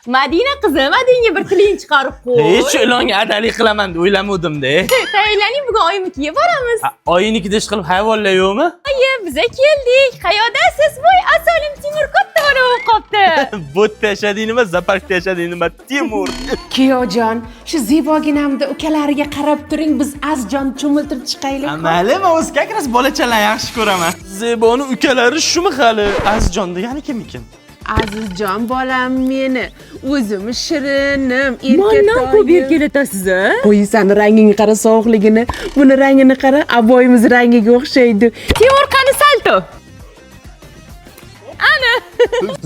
Madina qizim, adingga bir tiling chiqarib qo'y. Hech ilonga adalik qilaman deb o'ylamadim-da. Tayyorlaning, bugun oyimnikiga boramiz. Oyinnikida ish qilib hayvonlar yo'qmi? Oyi, biza keldik. Qayerdasiz? Voy, asolim Timur katta bo'lib qopti. Botda yashading nima, zaparkda yashading nima, Timur. Kiyojon, shu zeboginamda ukalariga qarab turing, biz azjon cho'miltirib chiqaylik. Mayli, men o'z как раз bolachalarni yaxshi ko'raman. Zeboni ukalari shumi hali? Azjon degani kim ekan? Azizjon bolam meni, o'zim shirinim, Mandan ko'p erkatoyim. erkalatasiz, a? Qo'ysan rangini qara, sovuqligini. Buni rangini qara, aboyimiz rangiga o'xshaydi. Timur qani salto? Ana.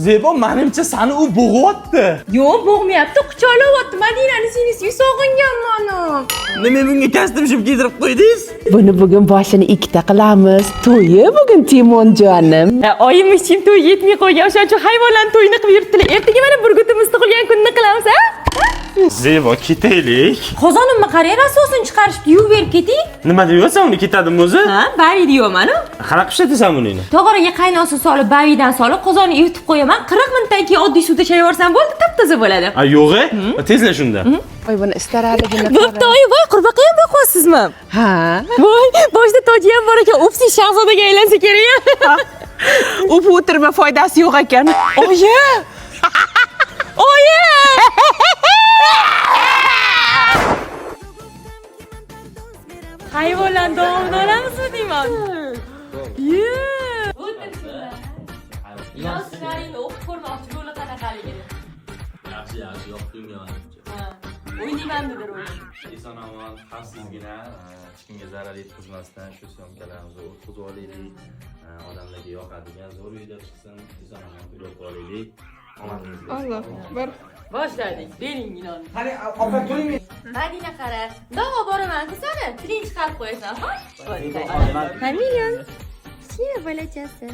Zebo, menimcha seni u bo'g'yapti. Yo'q, bo'g'mayapti, quchoqlayapti. Madinani sinisi sog'inganman. Nima bunga kostyum kiydirib qo'ydingiz? Buni bugun boshini ikkita qilamiz. To'yi bugun Timonjonim. Oyim ishim to'y yetmay qo'ygan, o'shaning uchun hayvonlarni to'yini qilib yuribdilar. Ertaga mana burgutimiz tug'ilgan kunni qilamiz, a? Zebo, ketaylik. Qozonimni qarang, asosini chiqarishib yuvib berib keting. Nima deyapsan, uni ketadimi o'zi? Ha, bavi deyapman. Qanaqa ishlatasan buni? Tog'oraga qaynosin solib, bavidan solib, qozonni yutib qo'yaman. 40 minutdan keyin oddiy suvda chayvorsam bo'ldi, top-toza bo'ladi. A, yo'q-e? Tezla shunda. Voy, buni istararligini Bo'pti, oyi, voy, qurbaqa ham boqasizmi? Ha. Voy, boshida toji ham bor ekan, upsi shahzodaga aylansa kerak. O'p o'tirma, foydasi yo'q ekan. Oyi! Oyi! Hayvonlarni davomini olamizmi deyman? Yo'llaringni o'qib ko'rmoqchi, yo'li qanaqaligini. Yaxshi, yoqdim O'ynayman dedi o'zi. Eson-omon, xavfsizgina, hech kimga zarar yetkazmasdan shu syomkalarimizni o'tkazib olaylik. Odamlarga yoqadigan zo'r video chiqsin, eson-omon ko'rib olaylik. Alloh akbar. Boshladik, bering ilonni. Qani, opa turing. Madina qara. Davo boraman-ku sani, tiling chiqarib qo'yasan, xo'sh? Familiyam. Kichkina bolachasi.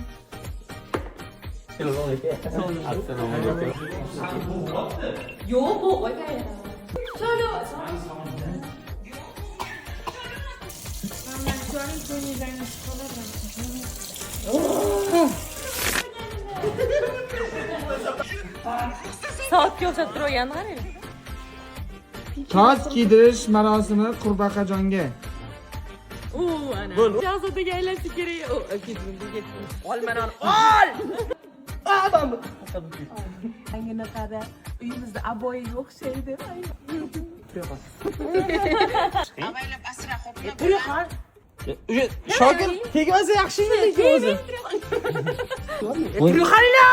Yo'q, bu o'tay. Chalo. Soatga o'xshab turgan qarang. Toj kiydirish marosimi qurbaqajonga. Ana. Shahzodaga aylansa kerak. Ol manon, ol! Rangini qara, uyimizda aboyiga o'xshaydi. Avaylab asra xo'plab. Shokir tegmasa yaxshimi lekin o'zi? Yurxalila!